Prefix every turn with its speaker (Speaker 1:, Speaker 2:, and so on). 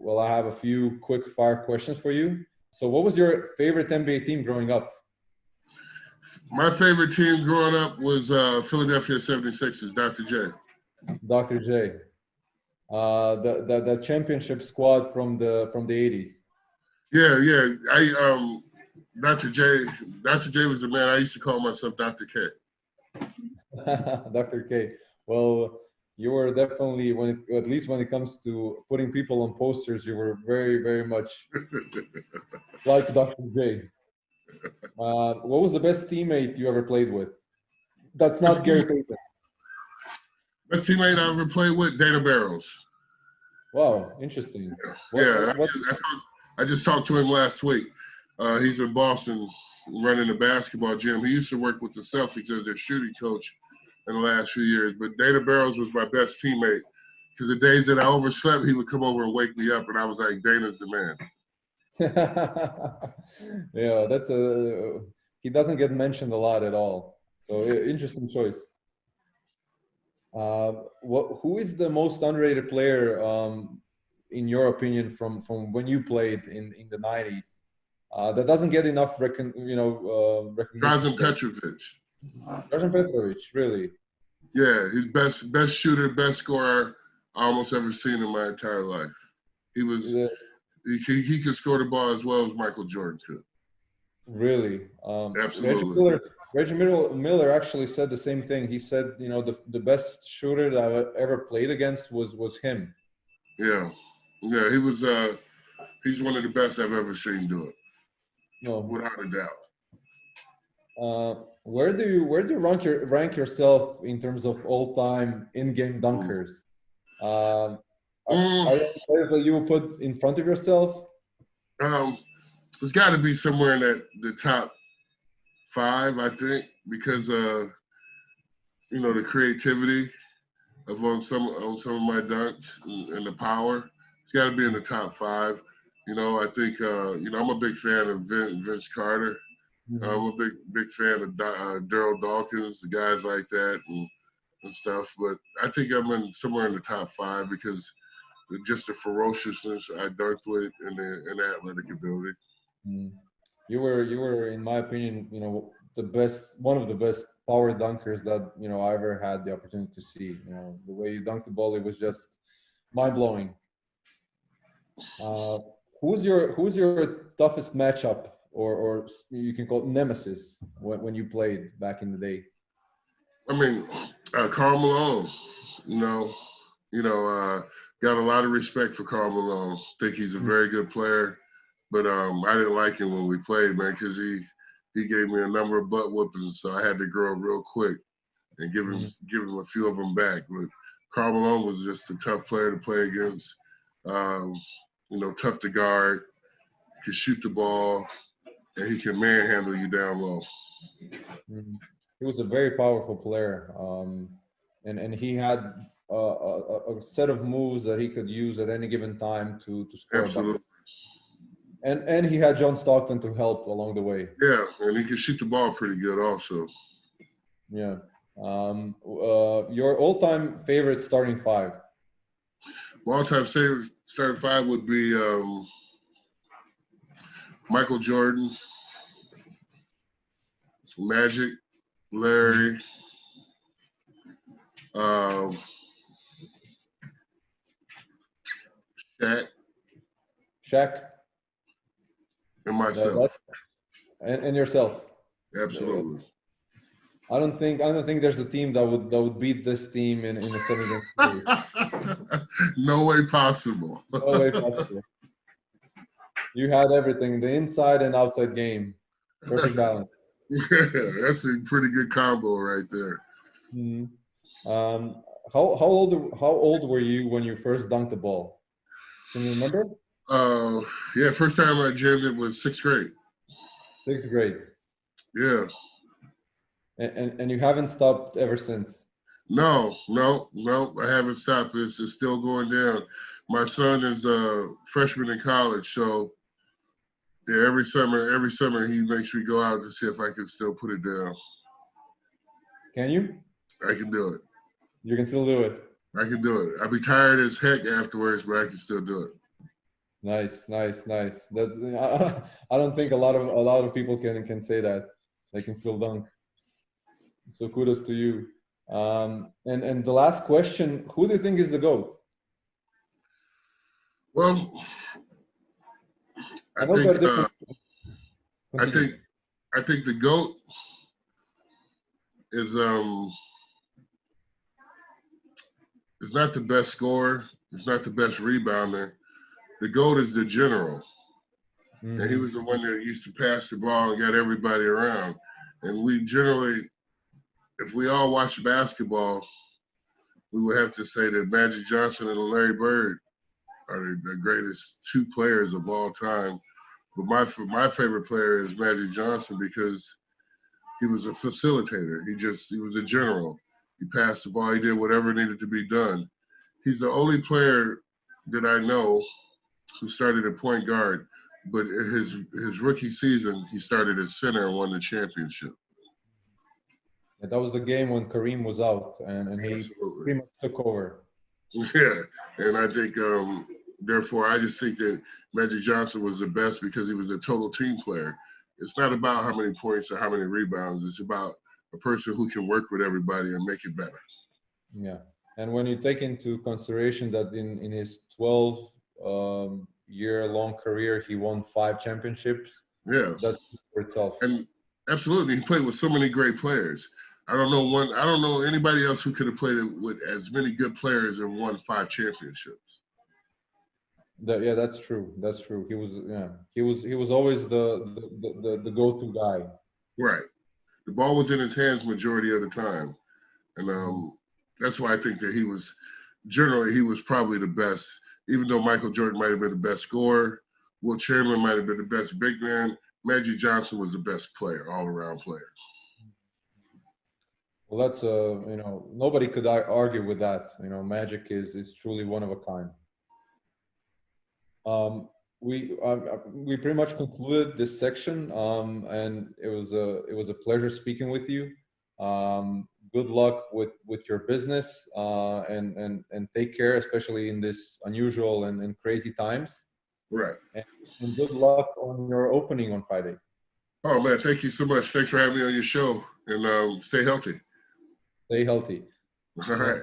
Speaker 1: well, I have a few quick fire questions for you. So what was your favorite NBA team growing up?
Speaker 2: My favorite team growing up was Philadelphia 76ers, Dr. J.
Speaker 1: Dr. J. The championship squad from the 80s.
Speaker 2: Yeah. Dr. J was the man. I used to call myself Dr. K.
Speaker 1: Dr. K. Well, you were definitely, at least when it comes to putting people on posters, you were very, very much like Dr. J. What was the best teammate you ever played with? That's not Gary Payton.
Speaker 2: Best teammate I ever played with, Dana Barrows.
Speaker 1: Wow, interesting.
Speaker 2: I just talked to him last week. He's in Boston running a basketball gym. He used to work with the Celtics as their shooting coach in the last few years. But Dana Barrows was my best teammate because the days that I overslept, he would come over and wake me up, and I was like, Dana's the man.
Speaker 1: Yeah, he doesn't get mentioned a lot at all. So interesting choice. Who is the most underrated player, in your opinion, from when you played in the 90s, that doesn't get enough recognition?
Speaker 2: Drazen Petrovic.
Speaker 1: Drazen Petrovic, really?
Speaker 2: Yeah, he's best shooter, best scorer I almost ever seen in my entire life. He was he could score the ball as well as Michael Jordan could.
Speaker 1: Really?
Speaker 2: Absolutely.
Speaker 1: Reggie Miller actually said the same thing. He said, the best shooter that I ever played against was him.
Speaker 2: Yeah, he was. He's one of the best I've ever seen do it. No, without a
Speaker 1: doubt. Where do you rank yourself in terms of all-time in-game dunkers? Are there players that you would put in front of yourself?
Speaker 2: There's got to be somewhere in the top 5, I think, because the creativity on some of my dunks and the power. It's got to be in the top 5. I think I'm a big fan of Vince Carter. Mm-hmm. I'm a big fan of Daryl Dawkins, the guys like that and stuff. But I think I'm somewhere in the top 5 because just the ferociousness I dunked with and the athletic ability.
Speaker 1: Mm. You were, in my opinion, one of the best power dunkers that I ever had the opportunity to see. The way you dunked the ball, it was just mind blowing. Who's your toughest matchup, or you can call it Nemesis, when you played back in the day?
Speaker 2: I mean, Karl Malone. Got a lot of respect for Karl Malone. Think he's a very good player, but I didn't like him when we played, man, because he gave me a number of butt whoopings, so I had to grow real quick and give him a few of them back. But Karl Malone was just a tough player to play against. Tough to guard, could shoot the ball, and he can manhandle you down low.
Speaker 1: He was a very powerful player, and he had a set of moves that he could use at any given time to score.
Speaker 2: Absolutely.
Speaker 1: And he had John Stockton to help along the way.
Speaker 2: Yeah, and he could shoot the ball pretty good also.
Speaker 1: Yeah. Your all-time favorite starting 5?
Speaker 2: My all-time favorite starting 5 would be Michael Jordan, Magic, Larry,
Speaker 1: Shaq,
Speaker 2: and myself,
Speaker 1: and yourself.
Speaker 2: Absolutely.
Speaker 1: I don't think there's a team that would beat this team in a 7-game series.
Speaker 2: No way possible.
Speaker 1: No way possible. You had everything, the inside and outside game. Perfect balance.
Speaker 2: Yeah, that's a pretty good combo right there.
Speaker 1: Mm-hmm. How old were you when you first dunked the ball? Can you remember?
Speaker 2: Yeah, first time I jammed it was 6th grade.
Speaker 1: 6th grade.
Speaker 2: Yeah.
Speaker 1: And you haven't stopped ever since?
Speaker 2: No, I haven't stopped. It's still going down. My son is a freshman in college, so yeah, every summer he makes me go out to see if I can still put it down.
Speaker 1: Can you?
Speaker 2: I can do it.
Speaker 1: You can still do it?
Speaker 2: I can do it. I'll be tired as heck afterwards, but I can still do it.
Speaker 1: Nice, nice, nice. That's I don't think a lot of people can say that they can still dunk. So kudos to you. And the last question: who do you think is the GOAT?
Speaker 2: Well,
Speaker 1: I
Speaker 2: I
Speaker 1: know there are
Speaker 2: think
Speaker 1: different.
Speaker 2: I
Speaker 1: Continue.
Speaker 2: think I think the GOAT is not the best scorer. It's not the best rebounder. The GOAT is the general. And he
Speaker 1: Hmm.
Speaker 2: was the one that used to pass the ball and got everybody around. And we generally, if we all watch basketball, we would have to say that Magic Johnson and Larry Bird are the greatest two players of all time. But my favorite player is Magic Johnson because he was a facilitator. He was a general. He passed the ball. He did whatever needed to be done. He's the only player that I know who started at point guard, but his rookie season he started at center and won the championship.
Speaker 1: And that was the game when Kareem was out, and he
Speaker 2: Absolutely.
Speaker 1: pretty much took over.
Speaker 2: Yeah, and I think therefore I just think that Magic Johnson was the best because he was a total team player. It's not about how many points or how many rebounds. It's about a person who can work with everybody and make it better.
Speaker 1: Yeah. And when you take into consideration that in his 12 year long career, he won 5 championships,
Speaker 2: Yeah,
Speaker 1: that's for itself.
Speaker 2: and absolutely, he played with so many great players. I don't know one. I don't know anybody else who could have played with as many good players and won 5 championships.
Speaker 1: Yeah, that's true. That's true. He was always the go-to guy.
Speaker 2: Right. The ball was in his hands majority of the time, and
Speaker 1: Mhm.
Speaker 2: that's why I think that he was probably the best. Even though Michael Jordan might have been the best scorer, Will Chamberlain might have been the best big man. Magic Johnson was the best player, all around player.
Speaker 1: Well, that's nobody could argue with that. Magic is truly one of a kind. Um, we pretty much concluded this section, and it was a pleasure speaking with you. Good luck with your business, and take care, especially in this unusual and crazy times.
Speaker 2: Right.
Speaker 1: And good luck on your opening on Friday.
Speaker 2: Oh man, thank you so much. Thanks for having me on your show, and stay healthy.
Speaker 1: Stay healthy.
Speaker 2: All right.